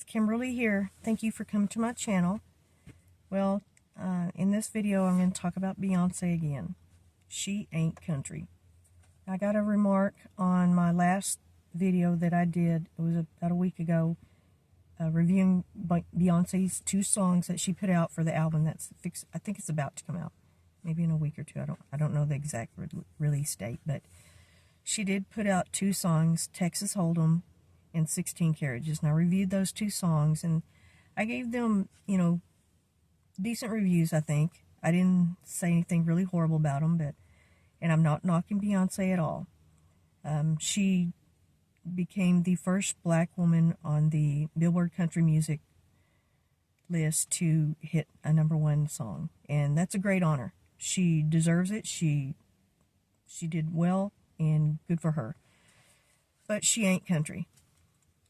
it's Kimberly here. Thank you for coming to my channel. Well, in this video, I'm going to talk about Beyonce again. She ain't country. I got a remark on my last video that I did. It was about a week ago, reviewing Beyonce's 2 songs that she put out for the album that's fixed. I think it's about to come out, maybe in a week or 2. I don't know the exact release date, but she did put out 2 songs, Texas Hold'em and 16 Carriages. And I reviewed those 2 songs, and I gave them, decent reviews, I think. I didn't say anything really horrible about them, and I'm not knocking Beyonce at all. She became the first black woman on the Billboard Country Music list to hit a #1 song, and that's a great honor. She deserves it. She did well, and good for her. But she ain't country.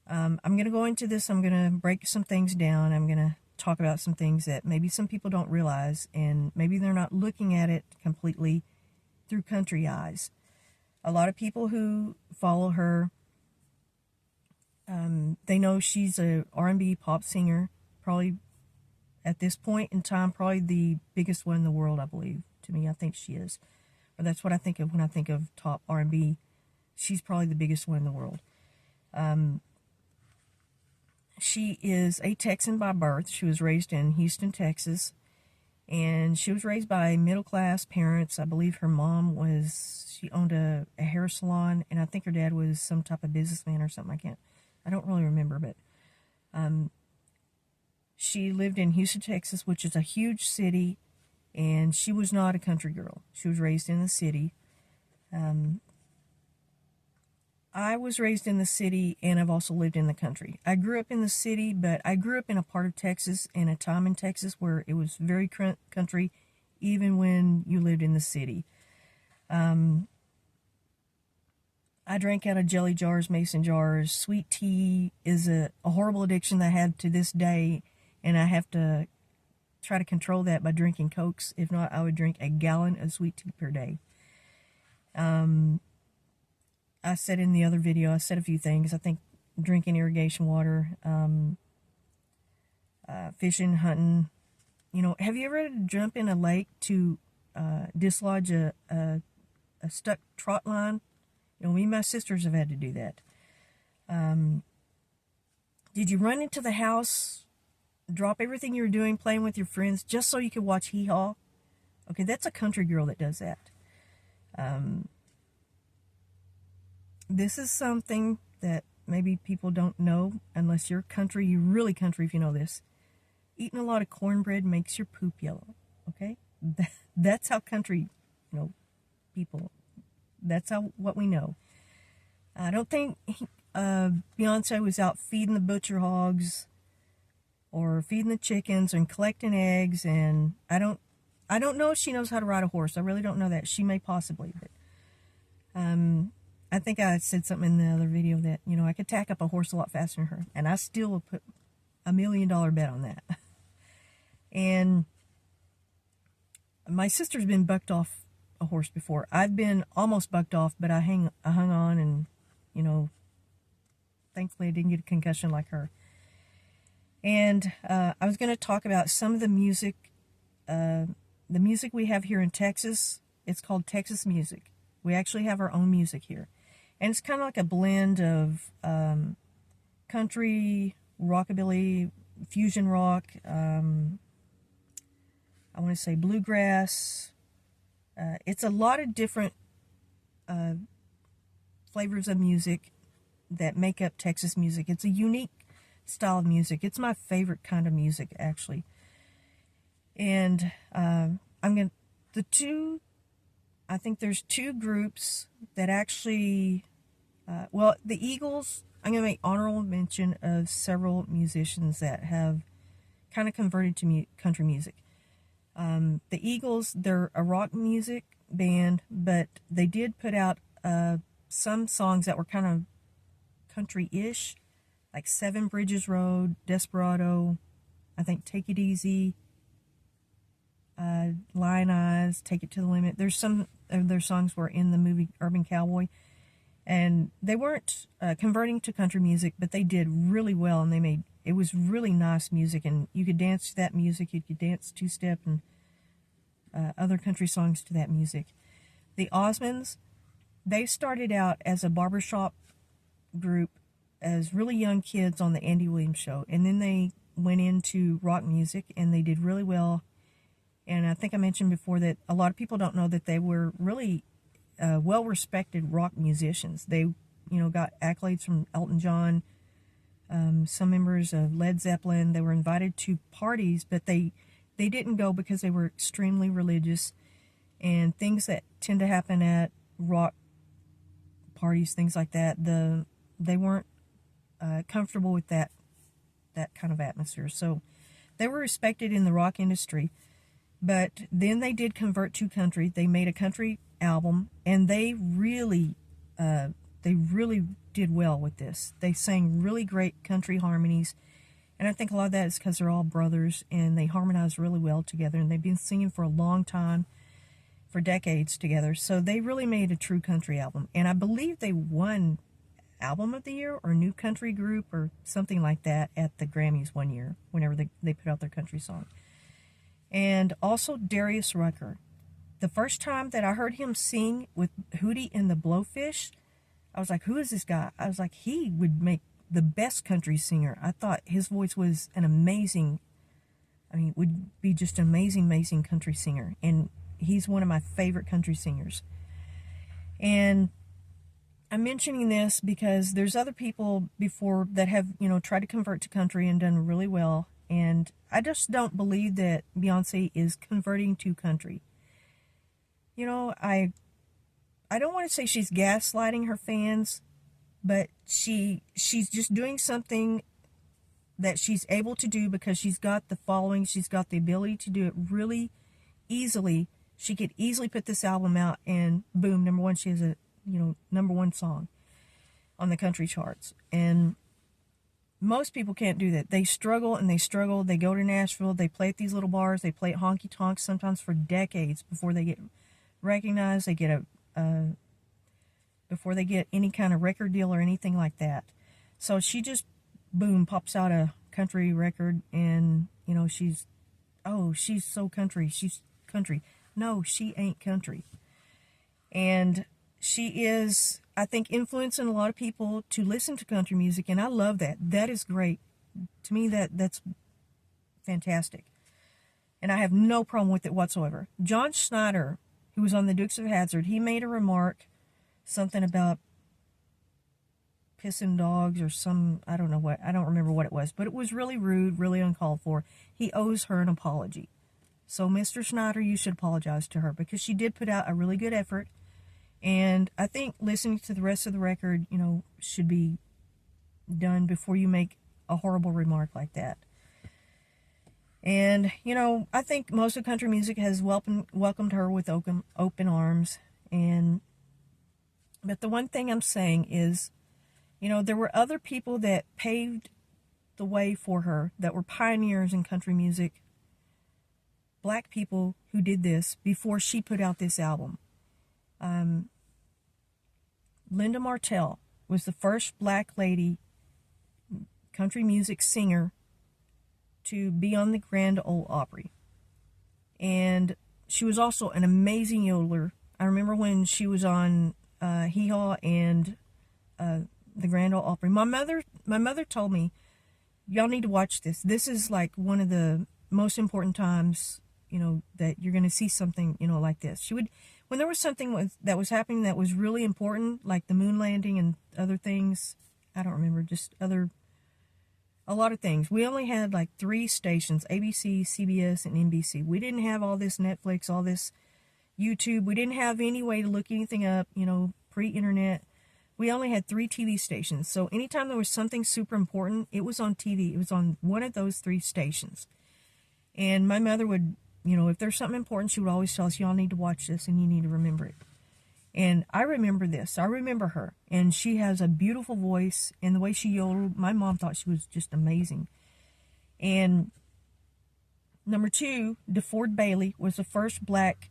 I'm going to go into this. I'm going to break some things down. I'm going to talk about some things that maybe some people don't realize, and maybe they're not looking at it completely through country eyes. A lot of people who follow her, they know she's a R&B pop singer, probably at this point in time, probably the biggest one in the world, I believe. To me, I think she is. Or that's what I think of when I think of top R&B. She's probably the biggest one in the world. She is a Texan by birth. She was raised in Houston, Texas. And she was raised by middle-class parents. I believe her mom she owned a hair salon, and I think her dad was some type of businessman or something. I don't really remember, but she lived in Houston, Texas, which is a huge city, and she was not a country girl. She was raised in the city. I was raised in the city, and I've also lived in the country. I grew up in the city, but I grew up in a part of Texas and a time in Texas where it was very country, even when you lived in the city. I drank out of jelly jars, mason jars. Sweet tea is a horrible addiction that I have to this day, and I have to try to control that by drinking Cokes. If not, I would drink a gallon of sweet tea per day. I said in the other video, I said a few things. I think drinking irrigation water, fishing, hunting. Have you ever jumped in a lake to dislodge a stuck trot line? Me and my sisters have had to do that. Did you run into the house, drop everything you were doing, playing with your friends, just so you could watch Hee Haw? Okay, that's a country girl that does that. This is something that maybe people don't know unless you're country. You're really country if you know this. Eating a lot of cornbread makes your poop yellow, okay? That's how country, people, that's what we know. I don't think Beyonce was out feeding the butcher hogs or feeding the chickens and collecting eggs, and I don't know if she knows how to ride a horse. I really don't know that. She may possibly, but I think I said something in the other video that, I could tack up a horse a lot faster than her, and I still would put $1 million bet on that. And my sister's been bucked off a horse before. I've been almost bucked off, but I hung on, and, thankfully I didn't get a concussion like her. And I was going to talk about some of the music we have here in Texas. It's called Texas music. We actually have our own music here. And it's kind of like a blend of country, rockabilly, fusion rock, I want to say bluegrass. It's a lot of different flavors of music that make up Texas music. It's a unique style of music. It's my favorite kind of music, actually. And I think there's 2 groups that actually, the Eagles, I'm going to make honorable mention of several musicians that have kind of converted to country music. The Eagles, they're a rock music band, but they did put out some songs that were kind of country-ish, like 7 Bridges Road, Desperado, I think Take It Easy, Lion Eyes, Take It to the Limit. There's some of their songs were in the movie Urban Cowboy, and they weren't converting to country music, but they did really well, and they made it was really nice music, and you could dance to that music. You could dance two-step and other country songs to that music. The Osmonds, they started out as a barbershop group as really young kids on the Andy Williams Show, and then they went into rock music, and they did really well. And I think I mentioned before that a lot of people don't know that they were really well-respected rock musicians. They, got accolades from Elton John, some members of Led Zeppelin. They were invited to parties, but they didn't go because they were extremely religious, and things that tend to happen at rock parties, things like that, they weren't comfortable with that kind of atmosphere. So they were respected in the rock industry, but then they did convert to country. They made a country album, and they really did well with this. They sang really great country harmonies, and I think a lot of that is because they're all brothers, and they harmonize really well together, and they've been singing for a long time, for decades together. So they really made a true country album, and I believe they won Album of the Year or New Country Group or something like that at the Grammys one year, whenever they put out their country song. And also Darius Rucker. The first time that I heard him sing with Hootie and the Blowfish, I was like, who is this guy? I was like, he would make the best country singer. I thought his voice was would be just an amazing country singer. And he's one of my favorite country singers. And I'm mentioning this because there's other people before that have, tried to convert to country and done really well. And I just don't believe that Beyonce is converting to country. I don't want to say she's gaslighting her fans, but she's just doing something that she's able to do because she's got the following. She's got the ability to do it really easily. She could easily put this album out and boom, number one, she has a number one song on the country charts. And most people can't do that. They struggle and they struggle. They go to Nashville. They play at these little bars. They play at honky tonks sometimes for decades before they get recognized. They get before they get any kind of record deal or anything like that. So she just boom pops out a country record, and she's so country. She's country. No, she ain't country. And she is, I think, influencing a lot of people to listen to country music, and I love that. That is great. To me, that's fantastic. And I have no problem with it whatsoever. John Schneider, who was on the Dukes of Hazzard, he made a remark, something about pissing dogs or I don't remember what it was, but it was really rude, really uncalled for. He owes her an apology. So, Mr. Schneider, you should apologize to her because she did put out a really good effort. And I think listening to the rest of the record, should be done before you make a horrible remark like that. And, I think most of country music has welcomed her with open arms. But the one thing I'm saying is, there were other people that paved the way for her, that were pioneers in country music. Black people who did this before she put out this album. Linda Martell was the first black lady country music singer to be on the Grand Ole Opry. And she was also an amazing yodeler. I remember when she was on Hee Haw and the Grand Ole Opry. My mother told me, y'all need to watch this. This is like one of the most important times, that you're going to see something, like this. She would, when there was something that was happening that was really important, like the moon landing and other things, I don't remember, just a lot of things. We only had like 3 stations, ABC, CBS, and NBC. We didn't have all this Netflix, all this YouTube. We didn't have any way to look anything up, pre-internet. We only had 3 TV stations. So anytime there was something super important, it was on TV. It was on one of those 3 stations. And my mother would, if there's something important, she would always tell us, y'all need to watch this and you need to remember it. And I remember this. I remember her. And she has a beautiful voice. And the way she yodeled, my mom thought she was just amazing. And number 2, DeFord Bailey was the first black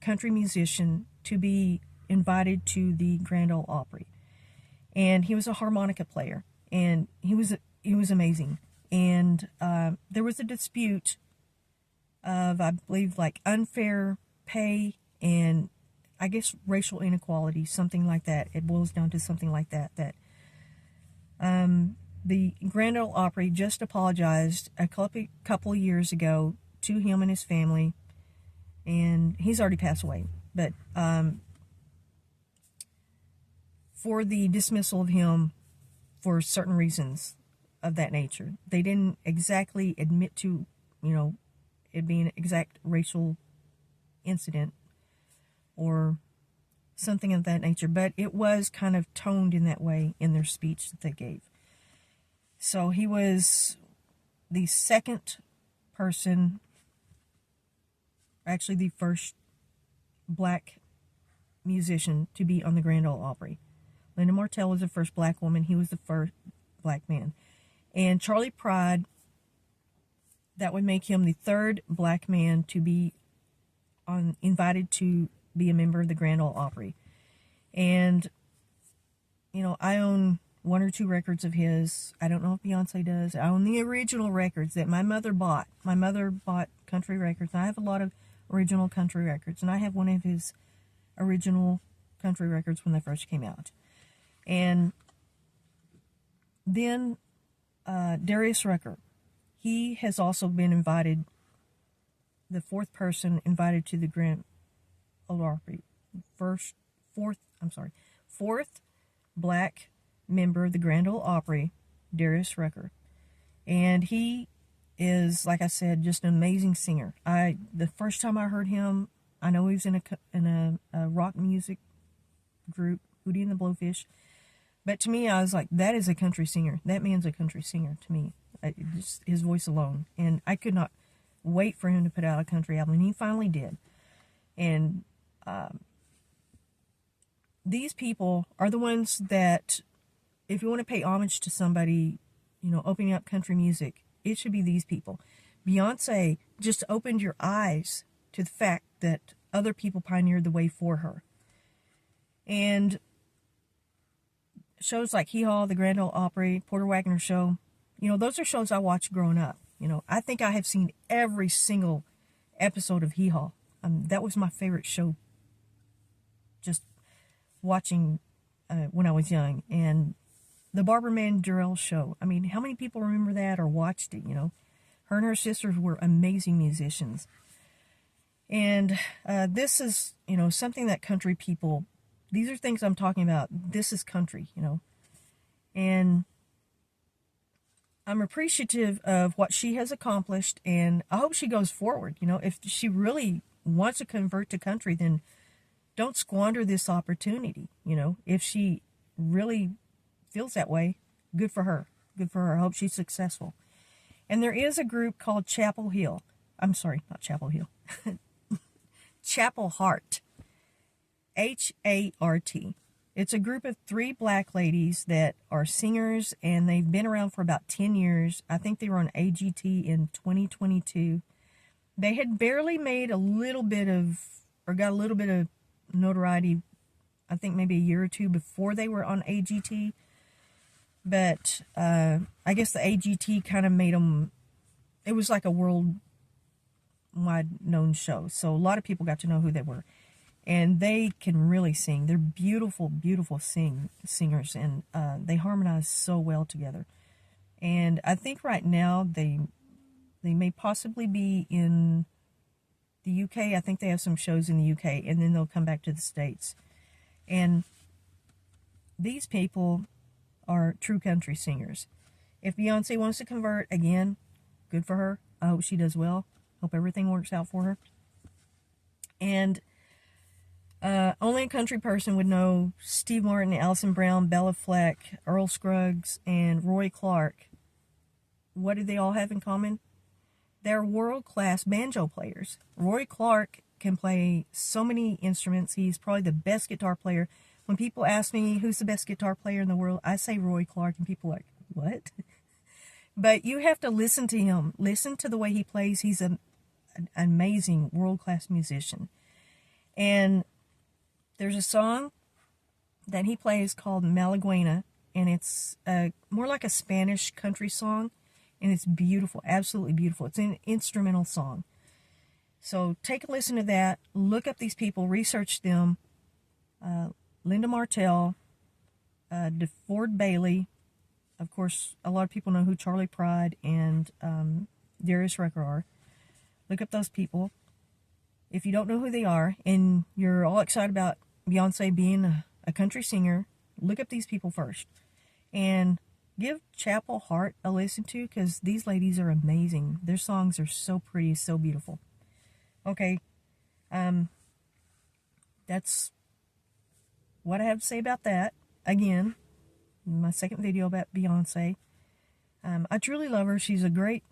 country musician to be invited to the Grand Ole Opry. And he was a harmonica player. And he was he was amazing. And there was a dispute of, I believe, like unfair pay and I guess racial inequality, something like that. It boils down to something like that. That the Grand Ole Opry just apologized a couple years ago to him and his family, and he's already passed away. But for the dismissal of him for certain reasons of that nature, they didn't exactly admit to, it being an exact racial incident or something of that nature, but it was kind of toned in that way in their speech that they gave. So he was the second person, actually the first black musician to be on the Grand Ole Opry. Linda Martell was the first black woman. He was the first black man. And Charlie Pride, that would make him the third black man to be invited to be a member of the Grand Ole Opry. And, I own one or two records of his. I don't know if Beyonce does. I own the original records that my mother bought. My mother bought country records. And I have a lot of original country records. And I have one of his original country records when they first came out. And then Darius Rucker. He has also been invited, the fourth person invited to the Grand Ole Opry. Fourth black member of the Grand Ole Opry, Darius Rucker. And he is, like I said, just an amazing singer. The first time I heard him, I know he was in a rock music group, Hootie and the Blowfish. But to me, I was like, that is a country singer. That man's a country singer to me. Just his voice alone. And I could not wait for him to put out a country album. And he finally did. And these people are the ones that, if you want to pay homage to somebody, opening up country music, it should be these people. Beyonce just opened your eyes to the fact that other people pioneered the way for her. And shows like Hee Haw, the Grand Ole Opry, Porter Wagoner Show, those are shows I watched growing up. I think I have seen every single episode of Hee Haw. That was my favorite show, just watching when I was young. And the Barbara Mandrell Show. I mean, how many people remember that or watched it, Her and her sisters were amazing musicians. And this is, something that country people, these are things I'm talking about. This is country, And I'm appreciative of what she has accomplished, and I hope she goes forward. If she really wants to convert to country, then don't squander this opportunity. If she really feels that way, good for her. Good for her. I hope she's successful. And there is a group called Chapel Hill. I'm sorry, not Chapel Hill. Chapel Heart. H-A-R-T. It's a group of 3 black ladies that are singers, and they've been around for about 10 years. I think they were on AGT in 2022. They had barely made got a little bit of notoriety, I think maybe a year or two before they were on AGT. But I guess the AGT kind of made them, it was like a worldwide known show. So a lot of people got to know who they were. And they can really sing. They're beautiful, beautiful singers, and they harmonize so well together. And I think right now they may possibly be in the UK. I think they have some shows in the UK, and then they'll come back to the States. And these people are true country singers. If Beyonce wants to convert, again, good for her. I hope she does well. Hope everything works out for her. And only a country person would know Steve Martin, Alison Brown, Bella Fleck, Earl Scruggs, and Roy Clark. What do they all have in common? They're world-class banjo players. Roy Clark can play so many instruments. He's probably the best guitar player. When people ask me who's the best guitar player in the world, I say Roy Clark, and people are like, what? But you have to listen to him. Listen to the way he plays. He's an amazing world-class musician. And there's a song that he plays called Malaguena, and it's more like a Spanish country song, and it's beautiful, absolutely beautiful. It's an instrumental song. So take a listen to that. Look up these people, research them. Linda Martell, DeFord Bailey. Of course, a lot of people know who Charlie Pride and Darius Rucker are. Look up those people. If you don't know who they are, and you're all excited about Beyonce being a country singer, look up these people first. And give Chapel Hart a listen to, because these ladies are amazing. Their songs are so pretty, so beautiful. Okay, that's what I have to say about that. Again, my second video about Beyonce. I truly love her. She's a great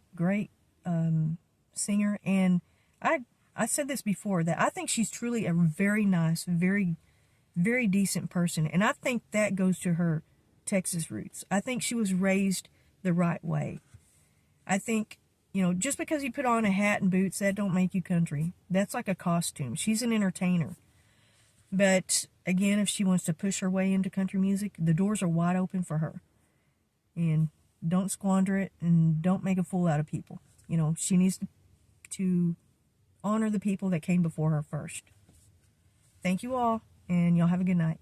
singer, and I said this before, that I think she's truly a very nice, very decent person, and I think that goes to her Texas roots. I think she was raised the right way. I think, you know, just because you put on a hat and boots, that don't make you country. That's like a costume. She's an entertainer. But again, if she wants to push her way into country music, the doors are wide open for her. And don't squander it, and don't make a fool out of people. You know, she needs to honor the people that came before her first. Thank you all, and y'all have a good night.